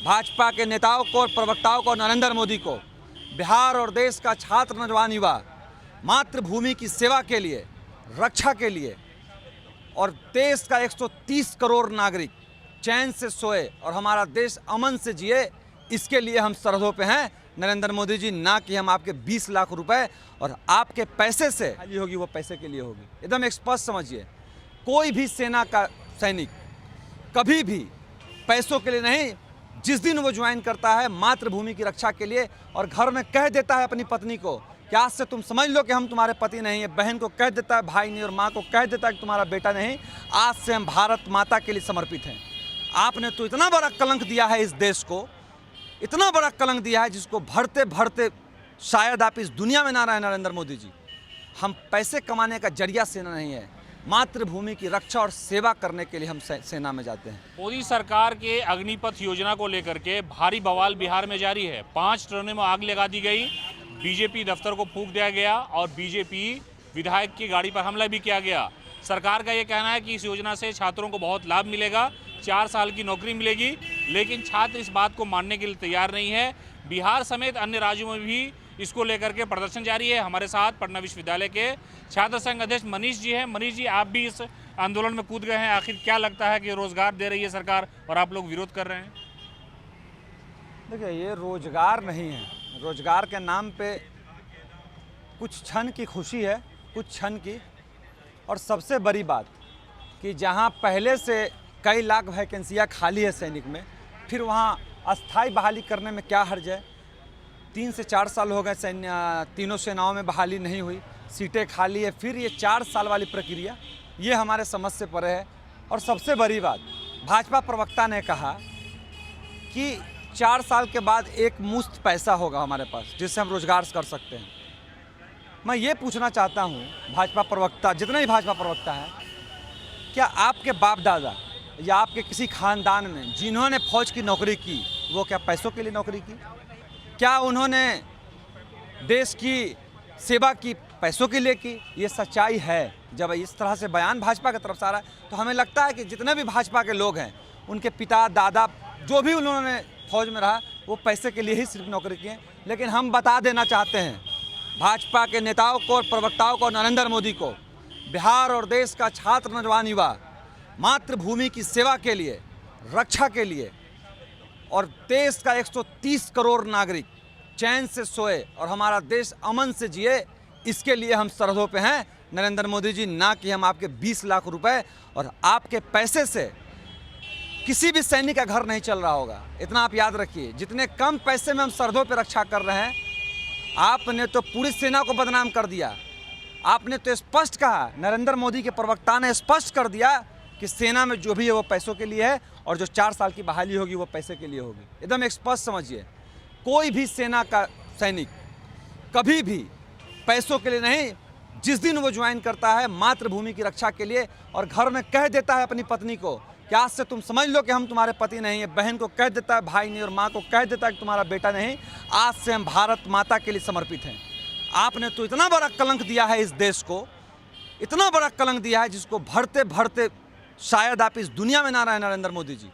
भाजपा के नेताओं को और प्रवक्ताओं को, नरेंद्र मोदी को, बिहार और देश का छात्र नौजवान युवा मातृभूमि की सेवा के लिए, रक्षा के लिए और देश का 130 करोड़ नागरिक चैन से सोए और हमारा देश अमन से जिए, इसके लिए हम सरहदों पे हैं नरेंद्र मोदी जी। ना कि हम आपके 20 लाख रुपए और आपके पैसे से खाली होगी, वो पैसे के लिए होगी। एकदम स्पष्ट समझिए, कोई भी सेना का सैनिक कभी भी पैसों के लिए नहीं, जिस दिन वो ज्वाइन करता है मातृभूमि की रक्षा के लिए और घर में कह देता है अपनी पत्नी को कि आज से तुम समझ लो कि हम तुम्हारे पति नहीं है, बहन को कह देता है भाई नहीं और माँ को कह देता है कि तुम्हारा बेटा नहीं, आज से हम भारत माता के लिए समर्पित हैं। आपने तो इतना बड़ा कलंक दिया है इस देश को, इतना बड़ा कलंक दिया है जिसको भरते भरते शायद आप इस दुनिया में ना रहे नरेंद्र मोदी जी। हम पैसे कमाने का जरिया सेना नहीं है, मातृभूमि की रक्षा और सेवा करने के लिए हम सेना में जाते हैं। मोदी सरकार के अग्निपथ योजना को लेकर के भारी बवाल बिहार में जारी है। 5 ट्रेनों में आग लगा दी गई, बीजेपी दफ्तर को फूंक दिया गया और बीजेपी विधायक की गाड़ी पर हमला भी किया गया। सरकार का ये कहना है कि इस योजना से छात्रों को बहुत लाभ मिलेगा, 4 साल की नौकरी मिलेगी, लेकिन छात्र इस बात को मानने के लिए तैयार नहीं है। बिहार समेत अन्य राज्यों में भी इसको लेकर के प्रदर्शन जारी है। हमारे साथ पटना विश्वविद्यालय के छात्र संघ अध्यक्ष मनीष जी हैं। मनीष जी, आप भी इस आंदोलन में कूद गए हैं, आखिर क्या लगता है कि रोजगार दे रही है सरकार और आप लोग विरोध कर रहे हैं? देखिए, ये रोजगार नहीं है, रोजगार के नाम पे कुछ क्षण की खुशी है, कुछ क्षण की, और सबसे बड़ी बात कि जहां पहले से कई लाख वैकेंसियां खाली है सैनिक में, फिर वहां अस्थाई बहाली करने में क्या हर्ज है। 3 से 4 साल हो गए तीनों सेनाओं में बहाली नहीं हुई, सीटें खाली है, फिर ये 4 साल वाली प्रक्रिया, ये हमारे समझ से परे है। और सबसे बड़ी बात, भाजपा प्रवक्ता ने कहा कि 4 साल के बाद एक मुश्त पैसा होगा हमारे पास जिससे हम रोजगार कर सकते हैं। मैं ये पूछना चाहता हूँ भाजपा प्रवक्ता, जितने भी भाजपा प्रवक्ता हैं, क्या आपके बाप दादा या आपके किसी खानदान में जिन्होंने फौज की नौकरी की, वो क्या पैसों के लिए नौकरी की? क्या उन्होंने देश की सेवा की पैसों के लिए की? ये सच्चाई है। जब इस तरह से बयान भाजपा की तरफ से आ रहा है तो हमें लगता है कि जितने भी भाजपा के लोग हैं, उनके पिता दादा जो भी उन्होंने फौज में रहा, वो पैसे के लिए ही सिर्फ नौकरी किए। लेकिन हम बता देना चाहते हैं भाजपा के नेताओं को और प्रवक्ताओं को, नरेंद्र मोदी को, बिहार और देश का छात्र नौजवान युवा मातृभूमि की सेवा के लिए, रक्षा के लिए और देश का 130 करोड़ नागरिक चैन से सोए और हमारा देश अमन से जिए, इसके लिए हम सरहदों पे हैं नरेंद्र मोदी जी। ना कि हम आपके 20 लाख रुपए और आपके पैसे से किसी भी सैनिक का घर नहीं चल रहा होगा। इतना आप याद रखिए, जितने कम पैसे में हम सरहदों पे रक्षा कर रहे हैं, आपने तो पूरी सेना को बदनाम कर दिया। आपने तो स्पष्ट कहा, नरेंद्र मोदी के प्रवक्ता ने स्पष्ट कर दिया कि सेना में जो भी है वो पैसों के लिए है और जो 4 साल की बहाली होगी वो पैसे के लिए होगी। एकदम स्पष्ट समझिए, कोई भी सेना का सैनिक कभी भी पैसों के लिए नहीं, जिस दिन वो ज्वाइन करता है मातृभूमि की रक्षा के लिए और घर में कह देता है अपनी पत्नी को कि आज से तुम समझ लो कि हम तुम्हारे पति नहीं है, बहन को कह देता है भाई नहीं और माँ को कह देता है कि तुम्हारा बेटा नहीं, आज से हम भारत माता के लिए समर्पित हैं। आपने तो इतना बड़ा कलंक दिया है इस देश को, इतना बड़ा कलंक दिया है जिसको भरते भरते शायद आप इस दुनिया में ना रहे नरेंद्र मोदी जी।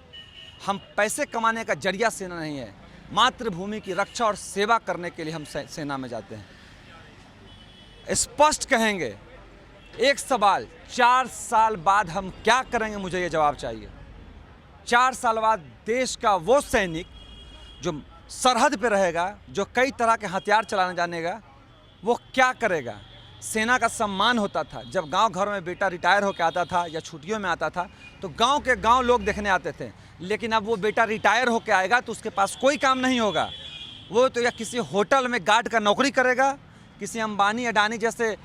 हम पैसे कमाने का जरिया सेना नहीं है, मातृभूमि की रक्षा और सेवा करने के लिए हम सेना में जाते हैं। स्पष्ट कहेंगे, एक सवाल, 4 साल बाद हम क्या करेंगे, मुझे ये जवाब चाहिए। 4 साल बाद देश का वो सैनिक जो सरहद पे रहेगा, जो कई तरह के हथियार चलाने जानेगा, वो क्या करेगा? सेना का सम्मान होता था जब गांव घर में बेटा रिटायर होकर आता था या छुट्टियों में आता था तो गांव के गांव लोग देखने आते थे। लेकिन अब वो बेटा रिटायर होकर आएगा तो उसके पास कोई काम नहीं होगा, वो तो या किसी होटल में गार्ड का नौकरी करेगा, किसी अंबानी अडानी जैसे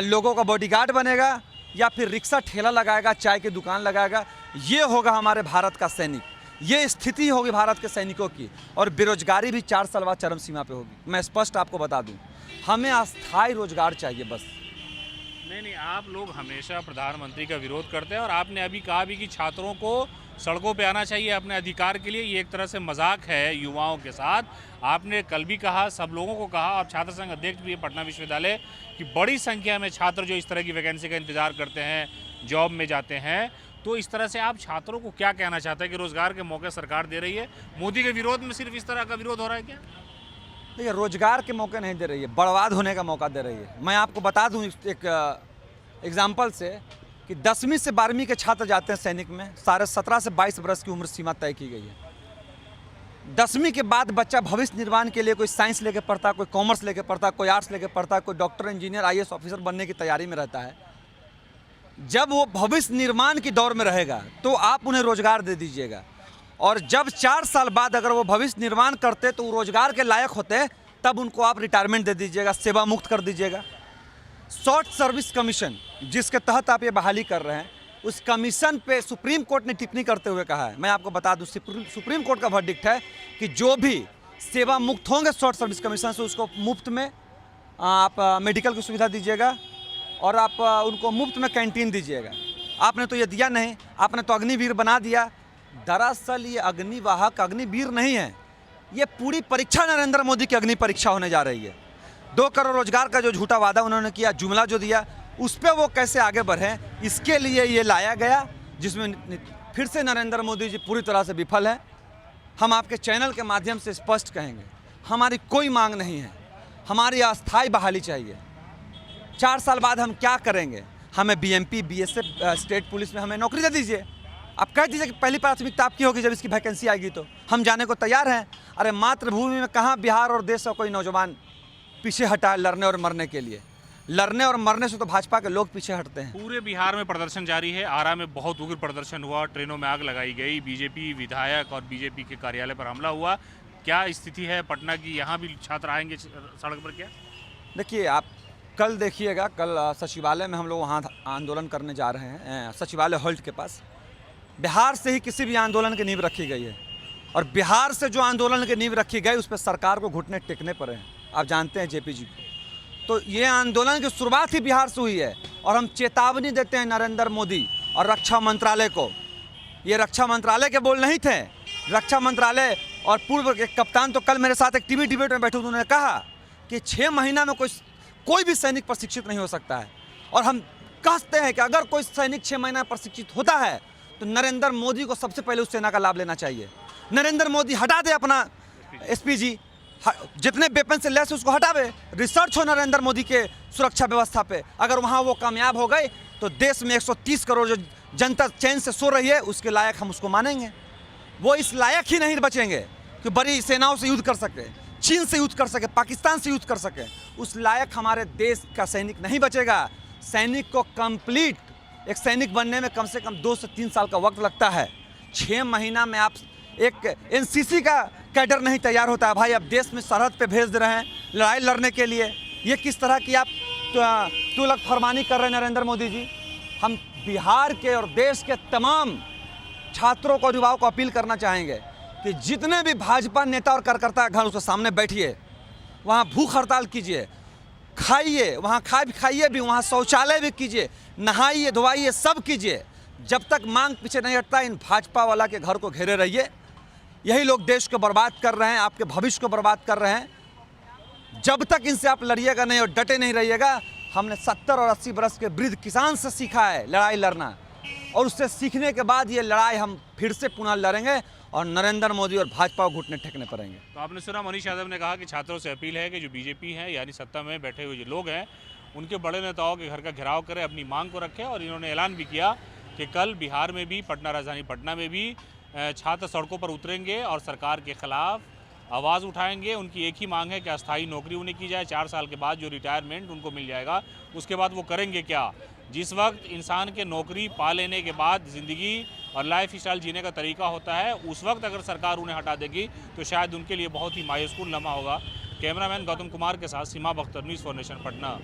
लोगों का बॉडीगार्ड बनेगा, या फिर रिक्शा ठेला लगाएगा, चाय की दुकान लगाएगा। ये होगा हमारे भारत का सैनिक, ये स्थिति होगी भारत के सैनिकों की। और बेरोजगारी भी 4 साल बाद चरम सीमा पे होगी। मैं स्पष्ट आपको बता दूं, हमें अस्थायी रोजगार चाहिए बस। नहीं, आप लोग हमेशा प्रधानमंत्री का विरोध करते हैं और आपने अभी कहा भी कि छात्रों को सड़कों पे आना चाहिए अपने अधिकार के लिए। ये एक तरह से मजाक है युवाओं के साथ। आपने कल भी कहा, सब लोगों को कहा, आप छात्र संघ अध्यक्ष भी है पटना विश्वविद्यालय, कि बड़ी संख्या में छात्र जो इस तरह की वैकेंसी का इंतजार करते हैं, जॉब में जाते हैं, तो इस तरह से आप छात्रों को क्या कहना चाहते हैं कि रोजगार के मौके सरकार दे रही है, मोदी के विरोध में सिर्फ इस तरह का विरोध हो रहा है क्या? देखिए, रोजगार के मौके नहीं दे रही है, बर्बाद होने का मौका दे रही है। मैं आपको बता दूं एक एग्जाम्पल से कि 10वीं से 12वीं के छात्र जाते हैं सैनिक में, साढ़े 17 से 22 वर्ष की उम्र सीमा तय की गई है। 10वीं के बाद बच्चा भविष्य निर्माण के लिए कोई साइंस लेके पढ़ता, कोई कॉमर्स लेके पढ़ता, कोई आर्ट्स लेके पढ़ता, कोई डॉक्टर, इंजीनियर, IAS ऑफिसर बनने की तैयारी में रहता है। जब वो भविष्य निर्माण की दौर में रहेगा तो आप उन्हें रोजगार दे दीजिएगा, और जब 4 साल बाद अगर वो भविष्य निर्माण करते तो वो रोजगार के लायक होते, तब उनको आप रिटायरमेंट दे दीजिएगा, सेवा मुक्त कर दीजिएगा। शॉर्ट सर्विस कमीशन जिसके तहत आप ये बहाली कर रहे हैं, उस कमीशन पे सुप्रीम कोर्ट ने टिप्पणी करते हुए कहा है, मैं आपको बता दूं, सुप्रीम कोर्ट का वर्डिक्ट है कि जो भी सेवा मुक्त होंगे शॉर्ट सर्विस कमीशन से, उसको मुफ्त में आप मेडिकल की सुविधा दीजिएगा और आप उनको मुफ्त में कैंटीन दीजिएगा। आपने तो ये दिया नहीं, आपने तो अग्निवीर बना दिया। दरअसल ये अग्निवाहक अग्निवीर नहीं है, ये पूरी परीक्षा नरेंद्र मोदी की अग्नि परीक्षा होने जा रही है। 2 करोड़ रोजगार का जो झूठा वादा उन्होंने किया, जुमला जो दिया, उस पर वो कैसे आगे बढ़े, इसके लिए ये लाया गया, जिसमें फिर से नरेंद्र मोदी जी पूरी तरह से विफल हैं। हम आपके चैनल के माध्यम से स्पष्ट कहेंगे, हमारी कोई मांग नहीं है, हमारी अस्थायी बहाली चाहिए। 4 साल बाद हम क्या करेंगे, हमें BMP, BSF स्टेट पुलिस में हमें नौकरी दे दीजिए। आप कह दीजिए कि पहली प्राथमिकता आपकी होगी, जब इसकी वैकेंसी आएगी तो हम जाने को तैयार हैं। अरे मातृभूमि में कहाँ बिहार और देश का कोई नौजवान पीछे हटा है लड़ने और मरने के लिए? लड़ने और मरने से तो भाजपा के लोग पीछे हटते हैं। पूरे बिहार में प्रदर्शन जारी है। आरा में बहुत उग्र प्रदर्शन हुआ, ट्रेनों में आग लगाई गई, बीजेपी विधायक और बीजेपी के कार्यालय पर हमला हुआ। क्या स्थिति है पटना की? यहाँ भी छात्र आएंगे सड़क पर क्या? देखिए, आप कल देखिएगा, कल सचिवालय में हम लोग वहाँ आंदोलन करने जा रहे हैं, सचिवालय हॉल्ट के पास। बिहार से ही किसी भी आंदोलन की नींव रखी गई है, और बिहार से जो आंदोलन की नींव रखी गई उस पर सरकार को घुटने टेकने पड़े हैं। आप जानते हैं JP जी को, तो ये आंदोलन की शुरुआत ही बिहार से हुई है। और हम चेतावनी देते हैं नरेंद्र मोदी और रक्षा मंत्रालय को। ये रक्षा मंत्रालय के बोल नहीं थे, रक्षा मंत्रालय और पूर्व के कप्तान तो कल मेरे साथ एक टीवी डिबेट में बैठे, उन्होंने कहा कि 6 महीना में कोई भी सैनिक प्रशिक्षित नहीं हो सकता है। और हम कहते हैं कि अगर कोई सैनिक 6 महीना प्रशिक्षित होता है तो नरेंद्र मोदी को सबसे पहले उस सेना का लाभ लेना चाहिए। नरेंद्र मोदी हटा दे अपना SPG, जितने वेपन से लैस उसको हटावे, रिसर्च हो नरेंद्र मोदी के सुरक्षा व्यवस्था पे। अगर वहाँ वो कामयाब हो गए तो देश में 130 करोड़ जो जनता चैन से सो रही है, उसके लायक हम उसको मानेंगे। वो इस लायक ही नहीं बचेंगे कि बड़ी सेनाओं से युद्ध कर सके, चीन से युद्ध कर सके, पाकिस्तान से युद्ध कर सके। उस लायक हमारे देश का सैनिक नहीं बचेगा। सैनिक को कंप्लीट, एक सैनिक बनने में कम से कम 2 से 3 साल का वक्त लगता है। 6 महीना में आप एक NCC का कैडर नहीं तैयार होता है भाई। अब देश में सरहद पे भेज दे रहे हैं लड़ाई लड़ने के लिए। ये किस तरह की आप तुलक फरमानी कर रहे हैं नरेंद्र मोदी जी? हम बिहार के और देश के तमाम छात्रों को, युवाओं को अपील करना चाहेंगे कि जितने भी भाजपा नेता और कार्यकर्ता घर उसके सामने बैठिए, वहाँ भूख हड़ताल कीजिए, खाइए, वहाँ खाइए भी, वहाँ शौचालय भी कीजिए, नहाइए धोवाइए, सब कीजिए। जब तक मांग पीछे नहीं हटता, इन भाजपा वाला के घर को घेरे रहिए। यही लोग देश को बर्बाद कर रहे हैं, आपके भविष्य को बर्बाद कर रहे हैं। जब तक इनसे आप लड़िएगा नहीं और डटे नहीं रहिएगा। हमने 70 और 80 वर्ष के वृद्ध किसान से सीखा है लड़ाई लड़ना, और उससे सीखने के बाद ये लड़ाई हम फिर से पुनः लड़ेंगे और नरेंद्र मोदी और भाजपा को घुटने टेकने पड़ेंगे। तो आपने सुना, मनीष यादव ने कहा कि छात्रों से अपील है कि जो बीजेपी है यानी सत्ता में बैठे हुए जो लोग हैं, उनके बड़े नेताओं के घर का घेराव करें, अपनी मांग को रखें। और इन्होंने ऐलान भी किया कि कल बिहार में भी, पटना राजधानी पटना में भी छात्र सड़कों पर उतरेंगे और सरकार के खिलाफ आवाज़ उठाएंगे। उनकी एक ही मांग है कि अस्थायी नौकरी उन्हें की जाए। 4 साल के बाद जो रिटायरमेंट उनको मिल जाएगा, उसके बाद वो करेंगे क्या? जिस वक्त इंसान के नौकरी पा लेने के बाद ज़िंदगी और लाइफ स्टाइल जीने का तरीका होता है, उस वक्त अगर सरकार उन्हें हटा देगी तो शायद उनके लिए बहुत ही मायूसकुन लम्हा होगा। कैमरामैन गौतम कुमार के साथ सीमा बख्तर, न्यूज़ 4 नेशन, पटना।